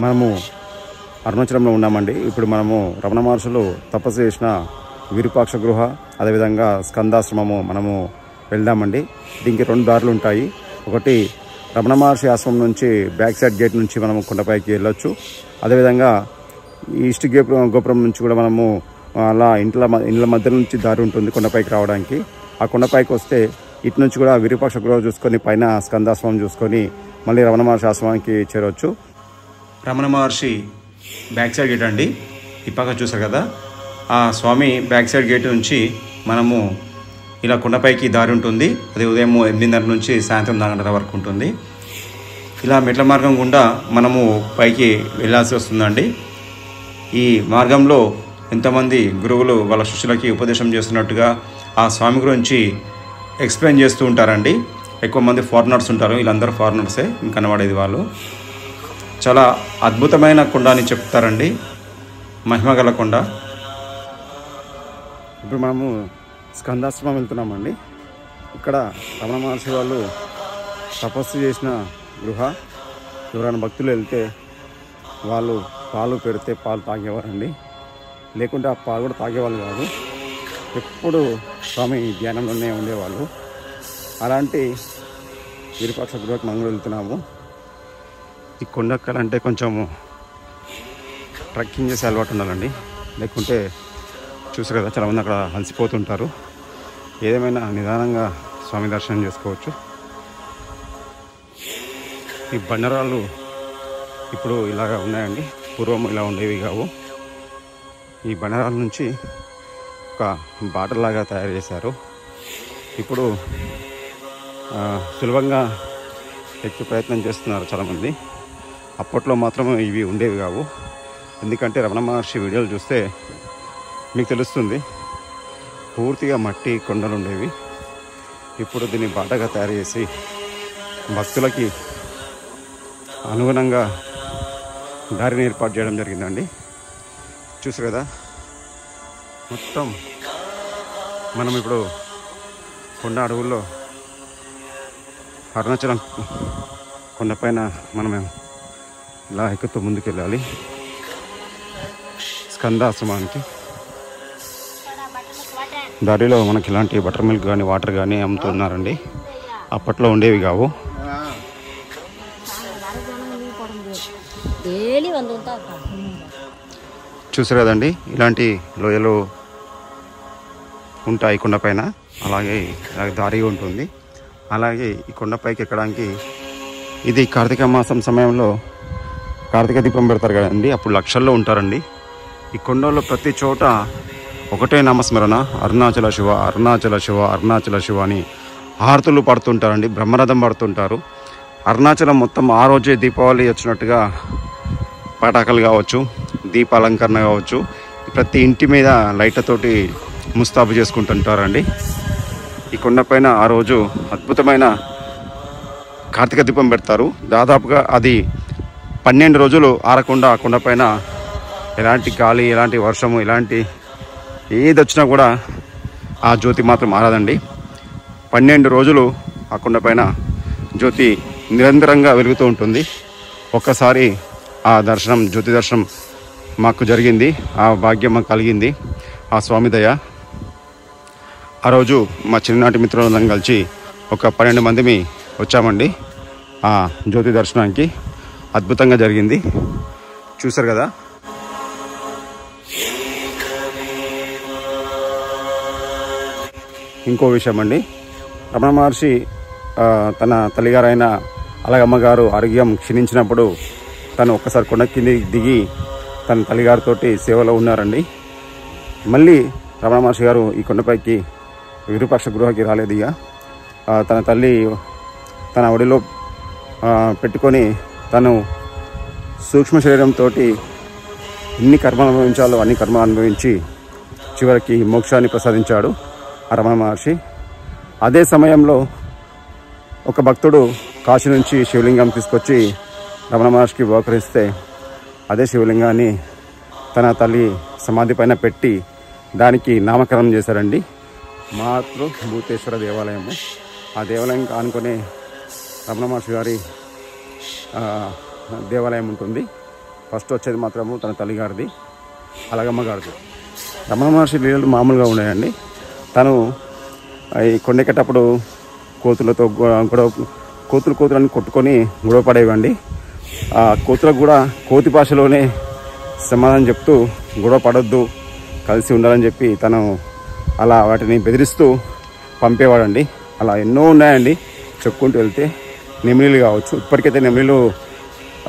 మనము అరుణాచలంలో ఉన్నామండి. ఇప్పుడు మనము రమణ మహర్షులు తపస్సు చేసిన విరూపాక్ష గృహ, అదేవిధంగా స్కందాశ్రమము మనము వెళ్దామండి. దీనికి 2 దారులు ఉంటాయి. ఒకటి రమణ మహర్షి ఆశ్రమం నుంచి బ్యాక్ సైడ్ గేట్ నుంచి మనము కొండపైకి వెళ్ళొచ్చు. అదేవిధంగా ఈస్ట్ గోపురం నుంచి కూడా మనము అలా ఇండ్ల మధ్య నుంచి దారి ఉంటుంది కొండపైకి రావడానికి. ఆ కొండపైకి వస్తే ఇటు నుంచి కూడా విరూపాక్ష గృహ చూసుకొని పైన స్కందాశ్రమం చూసుకొని మళ్ళీ రమణ మహర్షి ఆశ్రమానికి చేరవచ్చు. Ramana Maharshi back side gate అండి, ఈ పక్క చూసారు కదా. ఆ స్వామి బ్యాక్ సైడ్ గేట్ నుంచి మనము ఇలా కొండపైకి దారి ఉంటుంది. అది ఉదయం 8:30 నుంచి సాయంత్రం 4 గంటల వరకు ఉంటుంది. ఇలా మెట్ల మార్గం గుండా మనము పైకి వెళ్ళాల్సి వస్తుందండి. ఈ మార్గంలో ఎంతమంది గురువులు వాళ్ళ శిష్యులకి ఉపదేశం చేస్తున్నట్టుగా ఆ స్వామి గురించి ఎక్స్ప్లెయిన్ చేస్తూ ఉంటారండి. ఎక్కువ మంది ఫారినర్స్ ఉంటారు, వీళ్ళందరూ ఫారినర్సే కనబడేది వాళ్ళు. చాలా అద్భుతమైన కొండ అని చెప్తారండి, మహిమగల కొండ. ఇప్పుడు మనము స్కందాశ్రమం వెళ్తున్నామండి. ఇక్కడ రమణ మహర్షి వాళ్ళు తపస్సు చేసిన గృహ. ఎవరైనా భక్తులు వెళ్తే వాళ్ళు పాలు పెడితే పాలు తాగేవారండి, లేకుంటే ఆ పాలు కూడా తాగేవాళ్ళు కాదు. ఎప్పుడు స్వామి ధ్యానంలోనే ఉండేవాళ్ళు. అలాంటి విరూపాక్ష గృహకి మనం వెళ్తున్నాము. ఈ కొండ ఎక్కాలంటే కొంచెము ట్రెక్కింగ్ చేసే అలవాటు ఉండాలండి, లేకుంటే చూసారు కదా చాలామంది అక్కడ అలసిపోతుంటారు. ఏదేమైనా నిదానంగా స్వామి దర్శనం చేసుకోవచ్చు. ఈ బండరాళ్ళు ఇప్పుడు ఇలాగా ఉన్నాయండి, పూర్వం ఇలా ఉండేవి కావు. ఈ బండరాల నుంచి ఒక బాటలాగా తయారు చేశారు. ఇప్పుడు సులభంగా ఎక్కే ప్రయత్నం చేస్తున్నారు చాలామంది. అప్పట్లో మాత్రం ఇవి ఉండేవి కావు. ఎందుకంటే రమణ మహర్షి వీడియోలు చూస్తే మీకు తెలుస్తుంది, పూర్తిగా మట్టి కొండలు ఉండేవి. ఇప్పుడు దీన్ని బాటగా తయారు చేసి భక్తులకి అనుగుణంగా దారిని ఏర్పాటు చేయడం జరిగిందండి. చూసారు కదా, మొత్తం మనం ఇప్పుడు కొండ అడవుల్లో అరుణాచలం కొండపైన మనం ఇలా ఎక్కుతూ ముందుకు వెళ్ళాలి స్కందాశ్రమానికి. దారిలో మనకి ఇలాంటి బటర్ మిల్క్ కానీ వాటర్ కానీ అమ్ముతున్నారండి. అప్పట్లో ఉండేవి కావు. చూసారు కదండి, ఇలాంటి లోయలు ఉంటాయి కొండపైన. అలాగే దారి ఉంటుంది. అలాగే ఈ కొండపైకి ఎక్కడానికి ఇది కార్తీక మాసం సమయంలో కార్తీక దీపం పెడతారు కదండి, అప్పుడు లక్షల్లో ఉంటారండి. ఈ కొండల్లో ప్రతి చోట ఒకటే నామస్మరణ, అరుణాచల శివ, అరుణాచల శివ, అరుణాచల శివ అని హారతులు పడుతుంటారండి, బ్రహ్మరథం పడుతుంటారు. అరుణాచలం మొత్తం ఆ రోజే దీపావళి వచ్చినట్టుగా పటాకులు కావచ్చు, దీపాలంకరణ కావచ్చు, ప్రతి ఇంటి మీద లైట్లతోటి ముస్తాబు చేసుకుంటుంటారండి. ఈ కొండపైన ఆ రోజు అద్భుతమైన కార్తీక దీపం పెడతారు. దాదాపుగా అది 12 రోజులు ఆరకుండా ఆ కొండపైన ఎలాంటి గాలి, ఎలాంటి వర్షము, ఎలాంటి ఏది వచ్చినా కూడా ఆ జ్యోతి మాత్రం ఆరదండి. 12 రోజులు ఆ కొండపైన జ్యోతి నిరంతరంగా వెలుగుతూ ఉంటుంది. ఒక్కసారి ఆ దర్శనం, జ్యోతి దర్శనం మాకు జరిగింది. ఆ భాగ్యం మాకు కలిగింది, ఆ స్వామి దయ. ఆ రోజు మా చిన్ననాటి మిత్రులందరం కలిసి ఒక 12 మందిమి వచ్చామండి ఆ జ్యోతి దర్శనానికి. అద్భుతంగా జరిగింది. చూసారు కదా. ఇంకో విషయం అండి, రమణ మహర్షి తన తల్లిగారైన అలగమ్మ గారు ఆరోగ్యం క్షీణించినప్పుడు తను ఒక్కసారి కొండ కింది దిగి తన తల్లిగారితో సేవలో ఉన్నారండి. మళ్ళీ రమణ మహర్షి గారు ఈ కొండపైకి విరూపాక్ష గృహకి రాలేదు. ఇక తన తల్లి తన ఒడిలో పెట్టుకొని తను సూక్ష్మ శరీరంతో ఎన్ని కర్మలు అనుభవించాలో అన్ని కర్మలు అనుభవించి చివరికి మోక్షాన్ని ప్రసాదించాడు ఆ రమణ మహర్షి. అదే సమయంలో ఒక భక్తుడు కాశీ నుంచి శివలింగం తీసుకొచ్చి రమణ మహర్షికి బహుకరిస్తే అదే శివలింగాన్ని తన తల్లి సమాధి పైన పెట్టి దానికి నామకరణం చేశారండి, మాతృభూతేశ్వర దేవాలయము. ఆ దేవాలయం ఆనుకునే రమణ మహర్షి గారి దేవాలయం ఉంటుంది. ఫస్ట్ వచ్చేది మాత్రము తన తల్లిగారిది, అలగమ్మ గారిది. రమణ మహర్షి లీలలు మామూలుగా ఉన్నాయండి. తను ఈ కొండెక్కేటప్పుడు కోతులతో కోతులని కొట్టుకొని గొడవ పడేవండి. ఆ కోతులకు కూడా కోతి భాషలోనే సమాధానం చెప్తూ గొడవ పడొద్దు, కలిసి ఉండాలని చెప్పి తను అలా వాటిని బెదిరిస్తూ పంపేవాడండి. అలా ఎన్నో ఉన్నాయండి చెప్పుకుంటూ వెళ్తే. నెమిలీలు కావచ్చు, ఇప్పటికైతే నెమిలీలు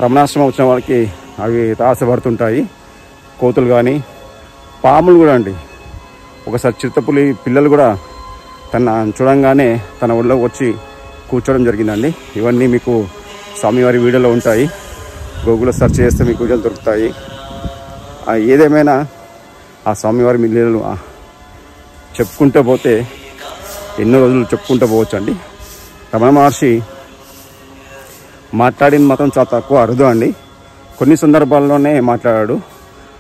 రమణాశ్రమం వచ్చిన వాళ్ళకి అవి తాసపడుతుంటాయి. కోతులు కానీ పాములు కూడా అండి. ఒకసారి చిరుతపులి పిల్లలు కూడా తన చూడంగానే తన ఒళ్ళోకి వచ్చి కూర్చోవడం జరిగిందండి. ఇవన్నీ మీకు స్వామివారి వీడియోలో ఉంటాయి, గూగుల్లో సెర్చ్ చేస్తే మీకు వీడియోలు దొరుకుతాయి. ఏదేమైనా ఆ స్వామివారి లీలలు చెప్పుకుంటూ పోతే ఎన్నో రోజులు చెప్పుకుంటూ పోవచ్చు అండి. రమణ మహర్షి మాట్లాడిన మాత్రం చాలా తక్కువ, అరుదు అండి. కొన్ని సందర్భాల్లోనే మాట్లాడాడు.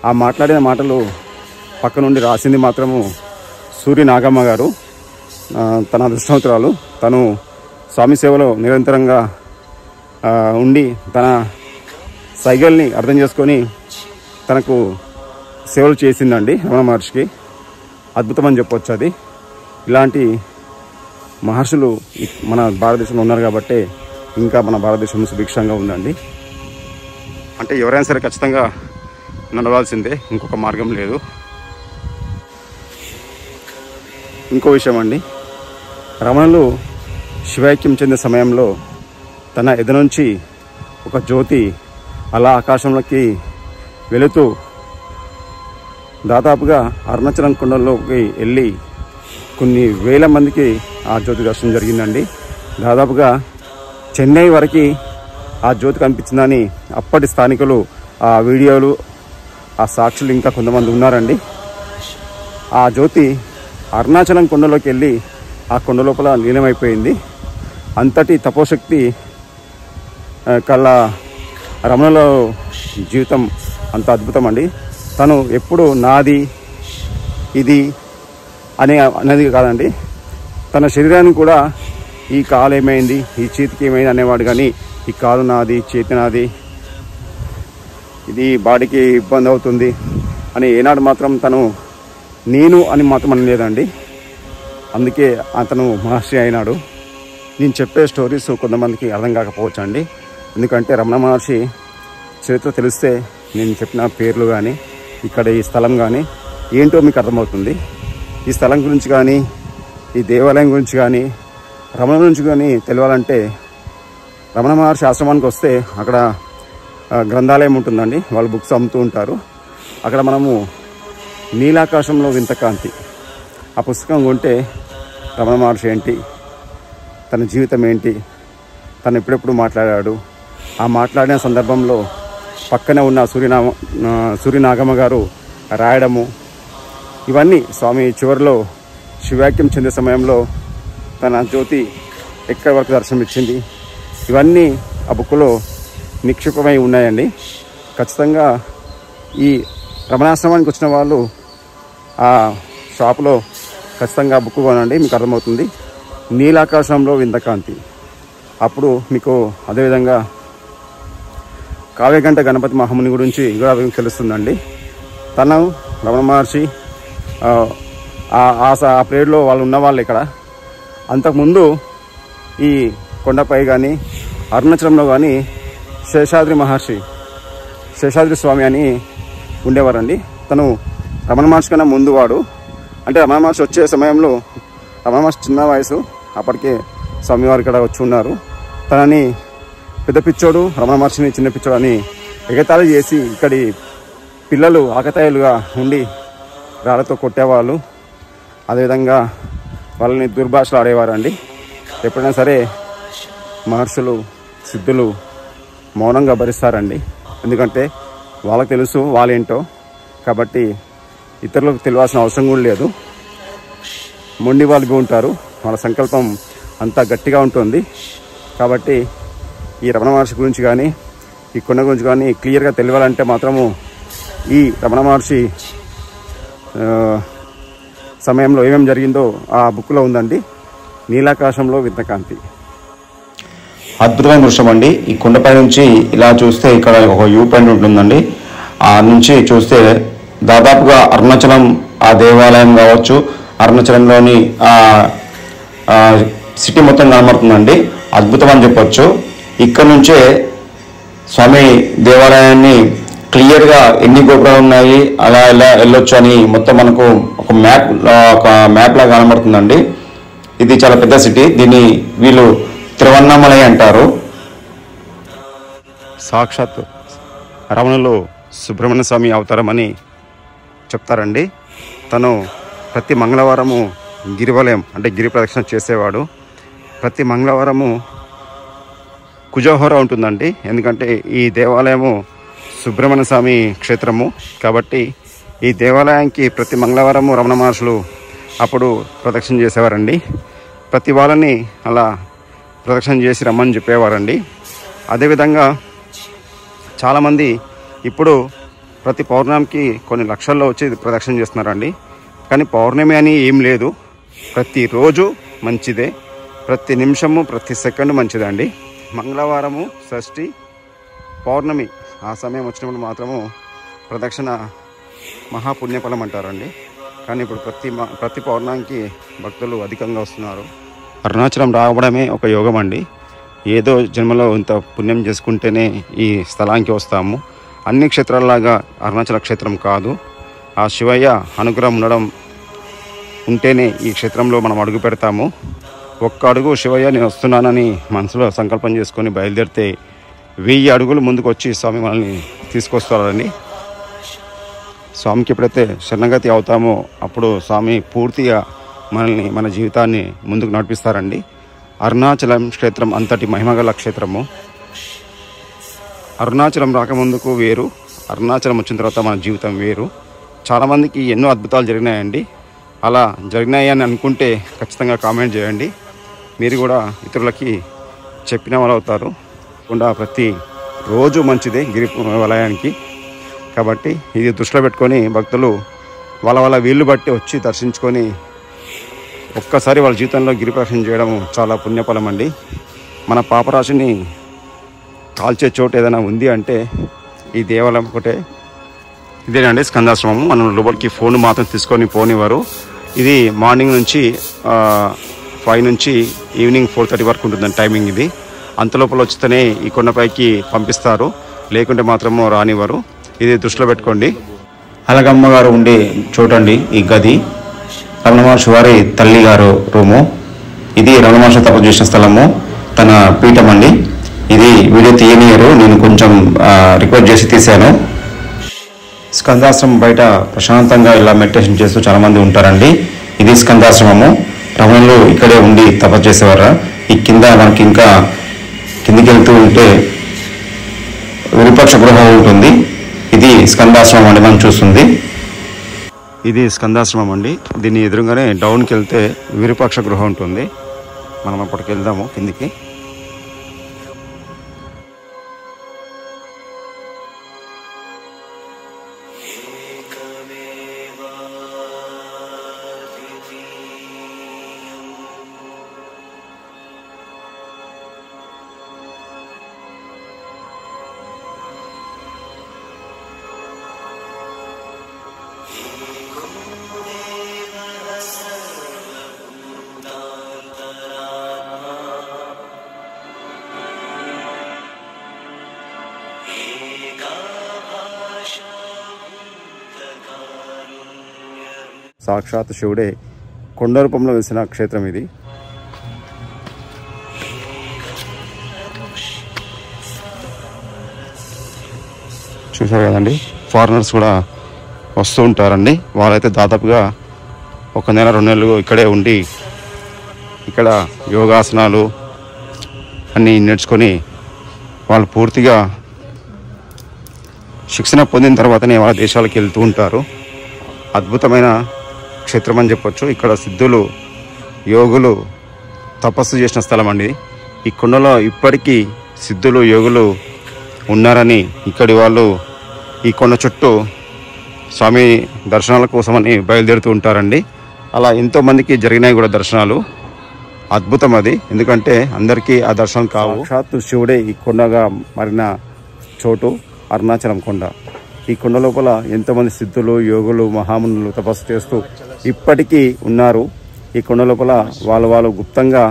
ఆ మాట్లాడిన మాటలు పక్క నుండి రాసింది మాత్రము సూరి నాగమ్మ గారు, తన అదృష్టవంతురాలు. తను స్వామి సేవలో నిరంతరంగా ఉండి తన సైగల్ని అర్థం చేసుకొని తనకు సేవలు చేసిందండి రమణ మహర్షికి. అద్భుతం అని చెప్పొచ్చు అది. ఇలాంటి మహర్షులు మన భారతదేశంలో ఉన్నారు కాబట్టి ఇంకా మన భారతదేశం సుభిక్షంగా ఉందండి. అంటే ఎవరైనా సరే ఖచ్చితంగా నడవాల్సిందే, ఇంకొక మార్గం లేదు. ఇంకో విషయం అండి, రమణులు శివైక్యం చెందే సమయంలో తన ఎద నుంచి ఒక జ్యోతి అలా ఆకాశంలోకి వెళుతూ దాదాపుగా అరుణాచలం కొండల్లోకి వెళ్ళి కొన్ని వేల మందికి ఆ జ్యోతి దర్శనం జరిగిందండి. దాదాపుగా చెన్నై వరకు ఆ జ్యోతి కనిపించిందని అప్పటి స్థానికులు ఆ వీడియోలు, ఆ సాక్షులు ఇంకా కొంతమంది ఉన్నారండి. ఆ జ్యోతి అరుణాచలం కొండలోకి వెళ్ళి ఆ కొండ లోపల లీనమైపోయింది. అంతటి తపోశక్తి కళ్ళ రమణలో జీవితం అంత అద్భుతం అండి. తను ఎప్పుడు నాది ఇది అనేది కాదండి, తన శరీరాన్ని కూడా ఈ కాలు ఏమైంది, ఈ చేతికి ఏమైంది అనేవాడు. కానీ ఈ కాలు నాది, చేతి నాది, ఇది బాడీకి ఇబ్బంది అవుతుంది అని ఏనాడు మాత్రం తను నేను అని మాత్రం అనలేదండి. అందుకే అతను మహర్షి అయినాడు. నేను చెప్పే స్టోరీస్ కొంతమందికి అర్థం కాకపోవచ్చు అండి. ఎందుకంటే రమణ మహర్షి చరిత్ర తెలిస్తే నేను చెప్పిన పేర్లు కానీ ఇక్కడ ఈ స్థలం కానీ ఏంటో మీకు అర్థమవుతుంది. ఈ స్థలం గురించి కానీ ఈ దేవాలయం గురించి కానీ రమణ గురించి కానీ తెలియాలంటే రమణ మహర్షి ఆశ్రమానికి వస్తే అక్కడ గ్రంథాలయం ఉంటుందండి. వాళ్ళు బుక్స్ అమ్ముతూ ఉంటారు. అక్కడ మనము నీలాకాశంలో వింత కాంతి ఆ పుస్తకం కొంటే రమణ మహర్షి ఏంటి, తన జీవితం ఏంటి, తను ఎప్పుడెప్పుడు మాట్లాడాడు, ఆ మాట్లాడిన సందర్భంలో పక్కనే ఉన్న సూర్యనాగమ్మ గారు రాయడము, ఇవన్నీ స్వామి చివరిలో శివాక్యం చెందే సమయంలో తన జ్యోతి ఎక్కడి వరకు దర్శనం ఇచ్చింది, ఇవన్నీ ఆ బుక్లో నిక్షిప్తమై ఉన్నాయండి. ఖచ్చితంగా ఈ రమణాశ్రమానికి వచ్చిన వాళ్ళు ఆ షాపులో ఖచ్చితంగా బుక్ కొనండి, మీకు అర్థమవుతుంది. నీలాకాశంలో వింతకాంతి. అప్పుడు మీకు అదేవిధంగా కావ్యగంట గణపతి మహాముని గురించి కూడా తెలుస్తుందండి. తను రమణ మహర్షి ఆ పీరియడ్లో వాళ్ళు ఉన్నవాళ్ళు ఇక్కడ. అంతకుముందు ఈ కొండపై కానీ అరుణాచలంలో కానీ శేషాద్రి స్వామి అని ఉండేవారండి. తను రమణ మహర్షి కన్నా ముందు వాడు. అంటే రమణ మహర్షి వచ్చే సమయంలో రమణ మహర్షి చిన్న వయసు, అప్పటికే స్వామివారు ఇక్కడ వచ్చి ఉన్నారు. తనని పెద్ద పిచ్చోడు, రమణ మహర్షిని చిన్న పిచ్చోడు అని ఎగతాళి చేసి ఇక్కడి పిల్లలు ఆకతాయిలుగా ఉండి రాళ్ళతో కొట్టేవాళ్ళు. అదేవిధంగా వాళ్ళని దుర్భాషలు ఆడేవారండి. ఎప్పుడైనా సరే మహర్షులు సిద్ధులు మౌనంగా భరిస్తారండి. ఎందుకంటే వాళ్ళకి తెలుసు వాళ్ళేంటో, కాబట్టి ఇతరులకు తెలియాల్సిన అవసరం కూడా లేదు. మొండి వాళ్ళకి ఉంటారు, వాళ్ళ సంకల్పం అంతా గట్టిగా ఉంటుంది. కాబట్టి ఈ రమణ మహర్షి గురించి కానీ ఈ కొండ గురించి కానీ క్లియర్గా తెలియాలంటే మాత్రము ఈ రమణ మహర్షి సమయంలో ఏమేమి జరిగిందో ఆ బుక్లో ఉందండి, నీలాకాశంలో వింతకాంతి. అద్భుతమైన దృశ్యం అండి. ఈ కొండపై నుంచి ఇలా చూస్తే ఇక్కడ ఒక వ్యూ పాయింట్ ఉంటుందండి. ఆ నుంచి చూస్తే దాదాపుగా అరుణాచలం ఆ దేవాలయం కావచ్చు, అరుణాచలంలోని సిటీ మొత్తం కనబడుతుందండి. అద్భుతం అని చెప్పొచ్చు. ఇక్కడ నుంచే స్వామి దేవాలయాన్ని క్లియర్గా ఎన్ని గోపురాలు ఉన్నాయి, అలా ఎలా వెళ్ళొచ్చు అని మొత్తం మనకు ఒక మ్యాప్ లాగా కనబడుతుందండి. ఇది చాలా పెద్ద సిటీ. దీన్ని వీళ్ళు తిరువన్నామలై అంటారు. సాక్షాత్ రమణలో సుబ్రహ్మణ్య స్వామి అవతారం అని చెప్తారండి. తను ప్రతి మంగళవారము గిరివలయం అంటే గిరి ప్రదక్షిణ చేసేవాడు. ప్రతి మంగళవారము కుజోహర ఉంటుందండి. ఎందుకంటే ఈ దేవాలయము సుబ్రహ్మణ్య స్వామి క్షేత్రము కాబట్టి ఈ దేవాలయానికి ప్రతి మంగళవారము రమణ మహర్షులు అప్పుడు ప్రదక్షిణ చేసేవారండి. ప్రతి వాళ్ళని అలా ప్రదక్షిణ చేసి రమ్మని చెప్పేవారండి. అదేవిధంగా చాలామంది ఇప్పుడు ప్రతి పౌర్ణమికి కొన్ని లక్షల్లో వచ్చి ప్రదక్షిణ చేస్తున్నారండి. కానీ పౌర్ణమి అని ఏం లేదు, ప్రతిరోజు మంచిదే, ప్రతి నిమిషము ప్రతి సెకండ్ మంచిదే అండి. మంగళవారము, షష్ఠి, పౌర్ణమి ఆ సమయం వచ్చినప్పుడు మాత్రము ప్రదక్షిణ మహాపుణ్యఫలం అంటారండి. కానీ ఇప్పుడు ప్రతి పౌర్ణమికి భక్తులు అధికంగా వస్తున్నారు. అరుణాచలం రావడమే ఒక యోగం అండి. ఏదో జన్మలో ఇంత పుణ్యం చేసుకుంటేనే ఈ స్థలానికి వస్తాము. అన్ని క్షేత్రాలలాగా అరుణాచల క్షేత్రం కాదు. ఆ శివయ్య అనుగ్రహం ఉంటేనే ఈ క్షేత్రంలో మనం అడుగు పెడతాము. ఒక్క అడుగు శివయ్య నేను వస్తున్నానని మనసులో సంకల్పం చేసుకొని బయలుదేరితే 1000 అడుగులు ముందుకు వచ్చి స్వామి మనల్ని తీసుకొస్తారని. స్వామికి ఎప్పుడైతే శరణగతి అవుతామో అప్పుడు స్వామి పూర్తిగా మనల్ని మన జీవితాన్ని ముందుకు నడిపిస్తారండి. అరుణాచలం క్షేత్రం అంతటి మహిమగల క్షేత్రము. అరుణాచలం రాకముందుకు వేరు, అరుణాచలం వచ్చిన తర్వాత మన జీవితం వేరు. చాలామందికి ఎన్నో అద్భుతాలు జరిగినాయండి. అలా జరిగినాయని అనుకుంటే ఖచ్చితంగా కామెంట్ చేయండి. మీరు కూడా ఇతరులకి చెప్పిన వాళ్ళు అవుతారు. ప్రతి రోజు మంచిదే గిరి వలయానికి. కాబట్టి ఇది దృష్టిలో పెట్టుకొని భక్తులు వాళ్ళ వీళ్ళు బట్టి వచ్చి దర్శించుకొని ఒక్కసారి వాళ్ళ జీవితంలో గిరి ప్రదక్షిణ చేయడం చాలా పుణ్యఫలం అండి. మన పాపరాశిని కాల్చే చోటు ఏదైనా ఉంది అంటే ఈ దేవాలయం ఒకటే. ఇదేనండి స్కందాశ్రమము. మనం లోపలికి ఫోన్ మాత్రం తీసుకొని పోనివ్వరు. ఇది మార్నింగ్ నుంచి 5 నుంచి ఈవినింగ్ 4:30 వరకు ఉంటుందండి టైమింగ్. ఇది అంతలోపల వచ్చితేనే ఈ కొండపైకి పంపిస్తారు, లేకుంటే మాత్రము రానివ్వరు. ఇది దృష్టిలో పెట్టుకోండి. అలగమ్మ గారు ఉండే చోటండి ఈ గది. రమణ మహర్షి వారి తల్లి గారు రూము. ఇది రమణ మహర్షి తపస్సు చేసిన స్థలము, తన పీఠం అండి. ఇది వీడియో తీయనియరు, నేను కొంచెం రిక్వెస్ట్ చేసి తీశాను. స్కందాశ్రమం బయట ప్రశాంతంగా ఇలా మెడిటేషన్ చేస్తూ చాలామంది ఉంటారండి. ఇది స్కందాశ్రమము. రమణులు ఇక్కడే ఉండి తపస్సు చేసేవారు. ఈ కింద మనకి ఇంకా కిందికి వెళ్తూ ఉంటే విరూపాక్ష గృహం ఉంటుంది. ఇది స్కందాశ్రమం అండి మనం చూస్తుంది. ఇది స్కందాశ్రమం అండి. దీన్ని ఎదురుగానే డౌన్కి వెళ్తే విరూపాక్ష గృహం ఉంటుంది. మనం అప్పటికి వెళ్దాము కిందికి. సాక్షాత్ శివుడే కొండ రూపంలో వెలిసిన క్షేత్రం ఇది. చూసారు కదండి, ఫారినర్స్ కూడా వస్తూ ఉంటారండి. వాళ్ళైతే దాదాపుగా 1 నెల 2 నెలలు ఇక్కడే ఉండి ఇక్కడ యోగాసనాలు అన్నీ నేర్చుకొని వాళ్ళు పూర్తిగా శిక్షణ పొందిన తర్వాతనే వాళ్ళ దేశాలకు వెళ్తూ ఉంటారు. అద్భుతమైన క్షేత్రం అని చెప్పొచ్చు. ఇక్కడ సిద్ధులు, యోగులు తపస్సు చేసిన స్థలం అండి. ఈ కొండలో ఇప్పటికీ సిద్ధులు, యోగులు ఉన్నారని ఇక్కడి వాళ్ళు ఈ కొండ చుట్టూ స్వామి దర్శనాల కోసమని బయలుదేరుతూ ఉంటారండి. అలా ఎంతోమందికి జరిగినాయి కూడా దర్శనాలు. అద్భుతం అది. ఎందుకంటే అందరికీ ఆ దర్శనం కావు. సాక్షాత్తు శివుడే ఈ కొండగా మారిన చోటు అరుణాచలం కొండ. ఈ కొండ లోపల ఎంతోమంది సిద్ధులు, యోగులు, మహామునులు తపస్సు చేస్తూ ఇప్పటికీ ఉన్నారు. ఈ కొండ లోపల వాళ్ళు గుప్తంగా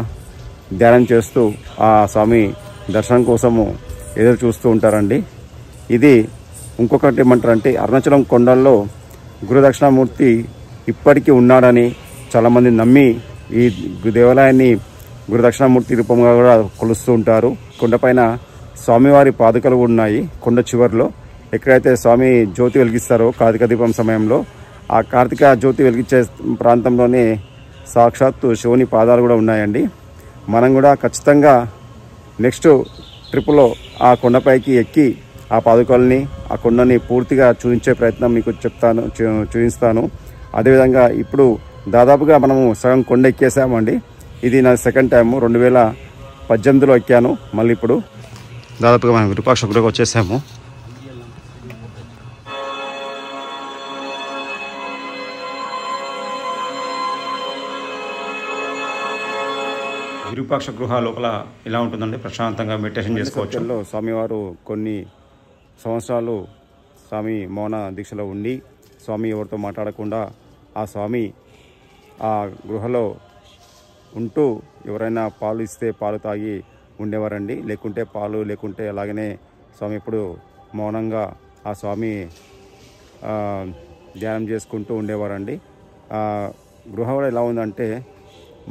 ధ్యానం చేస్తూ ఆ స్వామి దర్శనం కోసము ఎదురు చూస్తూ ఉంటారండి. ఇది ఇంకొకటి ఏమంటారంటే, అరుణాచలం కొండల్లో గురుదక్షిణామూర్తి ఇప్పటికీ ఉన్నాడని చాలామంది నమ్మి ఈ దేవాలయాన్ని గురుదక్షిణామూర్తి రూపంగా కూడా కొలుస్తూ ఉంటారు. కొండపైన స్వామివారి పాదుకలు ఉన్నాయి. కొండ చివరిలో ఎక్కడైతే స్వామి జ్యోతి వెలిగిస్తారో కార్తీక దీపం సమయంలో, ఆ కార్తీక జ్యోతి వెలిగించే ప్రాంతంలోనే సాక్షాత్తు శివుని పాదాలు కూడా ఉన్నాయండి. మనం కూడా ఖచ్చితంగా నెక్స్ట్ ట్రిప్లో ఆ కొండపైకి ఎక్కి ఆ పాదుకల్ని, ఆ కొండని పూర్తిగా చూపించే ప్రయత్నం మీకు చూపిస్తాను. అదేవిధంగా ఇప్పుడు దాదాపుగా మనము సగం కొండ ఎక్కేసామండి. ఇది నా సెకండ్ టైము. 2018లో ఎక్కాను. మళ్ళీ ఇప్పుడు దాదాపుగా మనం విరూపాక్ష గుడికి వచ్చేసాము. విరూపాక్ష గృహ లోపల ఇలా ఉంటుందండి. ప్రశాంతంగా మెడిటేషన్ చేసుకోవచ్చు. స్వామివారు కొన్ని సంవత్సరాలు స్వామి మౌన దీక్షలో ఉండి స్వామి ఎవరితో మాట్లాడకుండా ఆ స్వామి ఆ గృహలో ఉంటూ ఎవరైనా పాలు ఇస్తే పాలు తాగి ఉండేవారండి. లేకుంటే పాలు లేకుంటే అలాగనే స్వామి ఇప్పుడు మౌనంగా ఆ స్వామి ధ్యానం చేసుకుంటూ ఉండేవారండి. గృహ కూడా ఎలా ఉందంటే,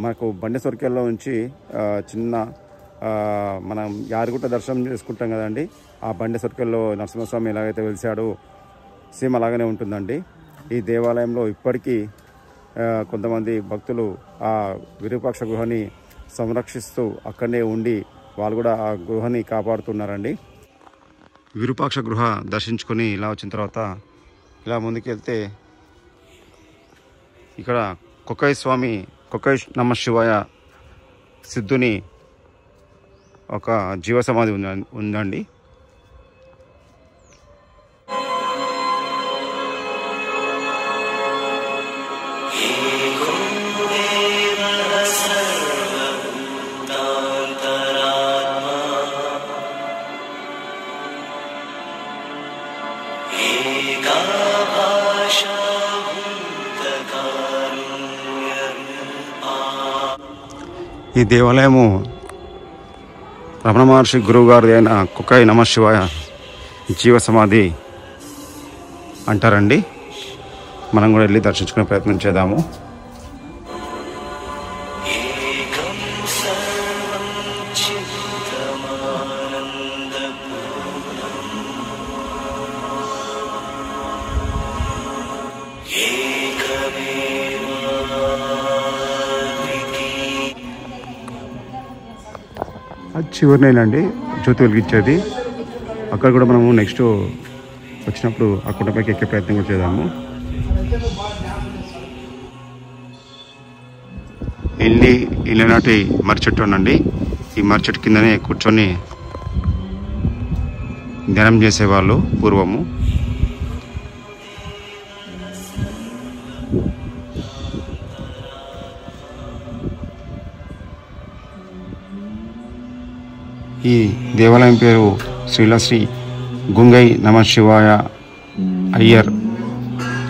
మనకు బండి సొరకెల్లో నుంచి చిన్న మనం యాదగిరిగుట్ట దర్శనం చేసుకుంటాం కదండి, ఆ బండి సొరకెల్లో నరసింహస్వామి ఎలాగైతే వెలిసాడో సేమ్ అలాగనే ఉంటుందండి. ఈ దేవాలయంలో ఇప్పటికీ కొంతమంది భక్తులు ఆ విరూపాక్ష గృహని సంరక్షిస్తూ అక్కడనే ఉండి వాళ్ళు కూడా ఆ గృహని కాపాడుతున్నారండి. విరూపాక్ష గృహ దర్శించుకొని ఇలా వచ్చిన తర్వాత ఇలా ముందుకెళ్తే ఇక్కడ కొక్కై నమ శివాయ సిద్ధుని ఒక జీవ సమాధి ఉందండి. ఈ దేవాలయము రమణ మహర్షి గురువు గారి అయిన కొక్కై నమ శివాయ జీవ సమాధి అంటారండి. మనం కూడా వెళ్ళి దర్శించుకునే ప్రయత్నం చేద్దాము. అది చివరినేనండి జ్యోతి వెలిగించేది. అక్కడ కూడా మనము నెక్స్ట్ వచ్చినప్పుడు ఆ కొండపైకి ఎక్కే ప్రయత్నం కూడా చేద్దాము. ఇల్లనాటి మర్రి చెట్టు అనండి. ఈ మర్రి చెట్టు కిందనే కూర్చొని ధ్యానం చేసేవాళ్ళు పూర్వము. ఈ దేవాలయం పేరు శ్రీ గుంగై నమ శివాయ అయ్యర్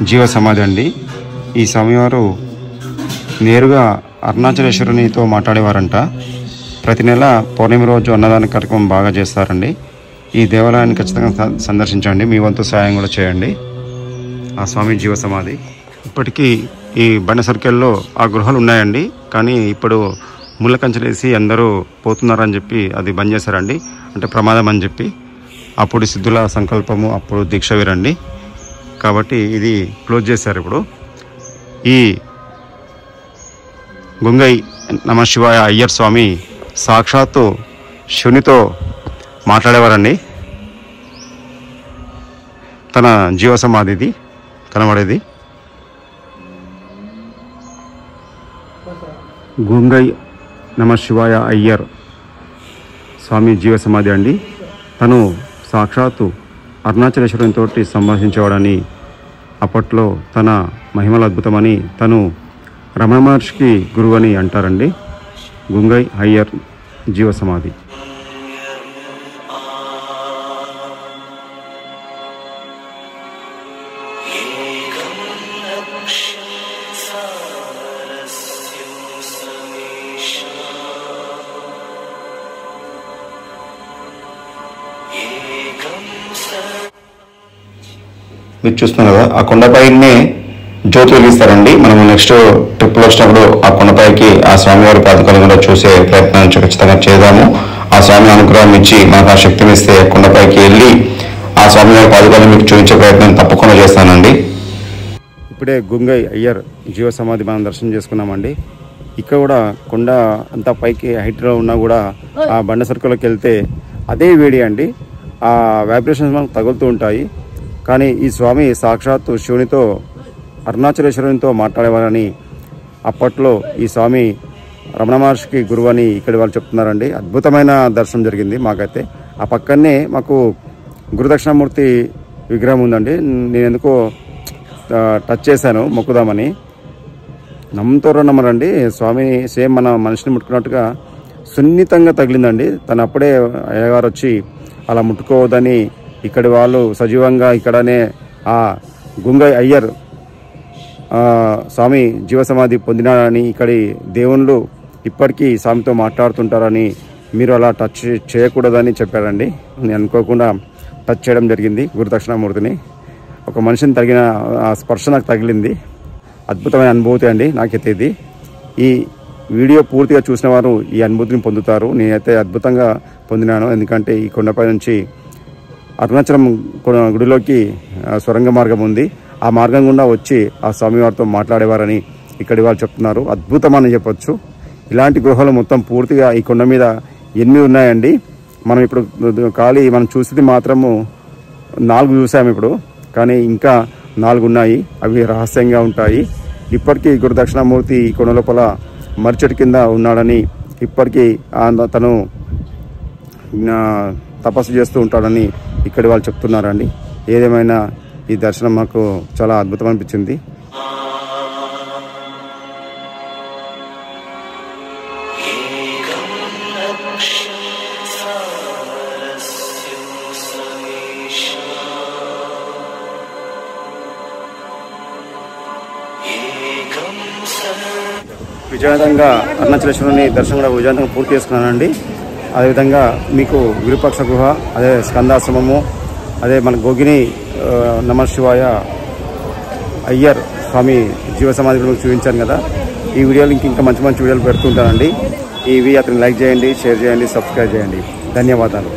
జీవ సమాధి అండి. ఈ స్వామివారు నేరుగా అరుణాచలేశ్వరునితో మాట్లాడేవారంట. ప్రతి నెల పౌర్ణమి రోజు అన్నదాన కార్యక్రమం బాగా చేస్తారండి. ఈ దేవాలయాన్ని ఖచ్చితంగా సందర్శించండి. మీ వంతు సాయం కూడా చేయండి. ఆ స్వామి జీవ సమాధి ఇప్పటికీ ఈ బండ సర్కిల్లో ఆ గృహాలు ఉన్నాయండి. కానీ ఇప్పుడు ముళ్ళ కంచెలేసి అందరూ పోతున్నారని చెప్పి అది బంద్ చేశారండి. అంటే ప్రమాదం అని చెప్పి. అప్పుడు సిద్ధుల సంకల్పము, అప్పుడు దీక్ష వీరండి. కాబట్టి ఇది క్లోజ్ చేశారు. ఇప్పుడు ఈ గుంగై నమ శివాయ అయ్యర్ స్వామి సాక్షాత్తు శివునితో మాట్లాడేవారండి. తన జీవ సమాధిది కనబడేది. గుంగై నమ శివాయ అయ్యర్ స్వామి జీవ సమాధి అండి. తను సాక్షాత్తు అరుణాచలేశ్వరునితో సంభాషించేవాడని, అప్పట్లో తన మహిమలు అద్భుతమని, తను రమణ మహర్షికి గురువు అని అంటారండి. గుంగై అయ్యర్ జీవ సమాధి. మీరు చూస్తున్నారు కదా, ఆ కొండపైనే జ్యోతి వెలిగిస్తారండి. మనం నెక్స్ట్ ట్రిప్లో వచ్చినప్పుడు ఆ కొండపైకి ఆ స్వామివారి పాదకాలను కూడా చూసే ప్రయత్నం ఖచ్చితంగా చేద్దాము. ఆ స్వామి అనుగ్రహం ఇచ్చి మనకు ఆ శక్తిని ఇస్తే కొండపైకి వెళ్ళి ఆ స్వామివారి పాదకాలను మీకు చూపించే ప్రయత్నం తప్పకుండా చేస్తానండి. ఇప్పుడే గుంగై అయ్యర్ జీవ సమాధి మనం దర్శనం చేసుకున్నామండి. ఇక్కడ కూడా కొండ అంతా పైకి హైట్లో ఉన్నా కూడా ఆ బండ సర్కిల్లోకి వెళ్తే అదే వేడి అండి. ఆ వైబ్రేషన్స్ మనకు తగులుతూ ఉంటాయి. కానీ ఈ స్వామి సాక్షాత్తు శివునితో, అరుణాచలేశ్వరునితో మాట్లాడేవారని అప్పట్లో ఈ స్వామి రమణ మహర్షికి గురువు అని ఇక్కడి వాళ్ళు చెప్తున్నారండి. అద్భుతమైన దర్శనం జరిగింది మాకైతే. ఆ పక్కనే మాకు గురుదక్షిణామూర్తి విగ్రహం ఉందండి. నేను ఎందుకో టచ్ చేశాను మొక్కుదామని. నమ్మతోరో నమ్మరండి, స్వామి సేమ్ మన మనిషిని ముట్టుకున్నట్టుగా సున్నితంగా తగిలిందండి. తను అప్పుడే అయ్యగారు వచ్చి అలా ముట్టుకోవద్దని ఇక్కడి వాళ్ళు సజీవంగా ఇక్కడనే ఆ గుంగై అయ్యర్ స్వామి జీవసమాధి పొందినాడని, ఇక్కడి దేవుళ్ళు ఇప్పటికీ స్వామితో మాట్లాడుతుంటారని, మీరు అలా టచ్ చేయకూడదని చెప్పారండి. నేను అనుకోకుండా టచ్ చేయడం జరిగింది గురుదక్షిణామూర్తిని. ఒక మనిషిని తగిన ఆ స్పర్శ నాకు తగిలింది. అద్భుతమైన అనుభూతి అండి నాకైతే ఇది. ఈ వీడియో పూర్తిగా చూసిన వారు ఈ అనుభూతిని పొందుతారు. నేనైతే అద్భుతంగా పొందినాను. ఎందుకంటే ఈ కొండపై నుంచి అరుణాచలం గుడిలోకి సొరంగ మార్గం ఉంది. ఆ మార్గం గుండా వచ్చి ఆ స్వామివారితో మాట్లాడేవారని ఇక్కడి వాళ్ళు చెప్తున్నారు. అద్భుతమని చెప్పొచ్చు. ఇలాంటి గృహాలు మొత్తం పూర్తిగా ఈ కొండ మీద 8 ఉన్నాయండి. మనం ఇప్పుడు మనం చూసేది మాత్రము 4 చూసాము ఇప్పుడు, కానీ ఇంకా 4 ఉన్నాయి. అవి రహస్యంగా ఉంటాయి. ఇప్పటికీ గురుదక్షిణామూర్తి ఈ కొండ లోపల మర్చెట్టు కింద ఉన్నాడని, ఇప్పటికీ తను తపస్సు చేస్తూ ఉంటాడని ఇక్కడి వాళ్ళు చెప్తున్నారండి. ఏదేమైనా ఈ దర్శనం మాకు చాలా అద్భుతం అనిపించింది. విజయవంతంగా అరుణాచలేశ్వరుని దర్శనం కూడా విజయవంతంగా పూర్తి చేసుకున్నానండి. అదేవిధంగా మీకు విరూపాక్ష గుహ, అదే స్కందాశ్రమము, అదే మన గోగిని నమ శివాయ అయ్యర్ స్వామి జీవ సమాధి కూడా చూపించాను కదా. ఈ వీడియోలు ఇంకా మంచి మంచి వీడియోలు పెడుతుంటానండి. ఇవి అతను లైక్ చేయండి, షేర్ చేయండి, సబ్స్క్రైబ్ చేయండి. ధన్యవాదాలు.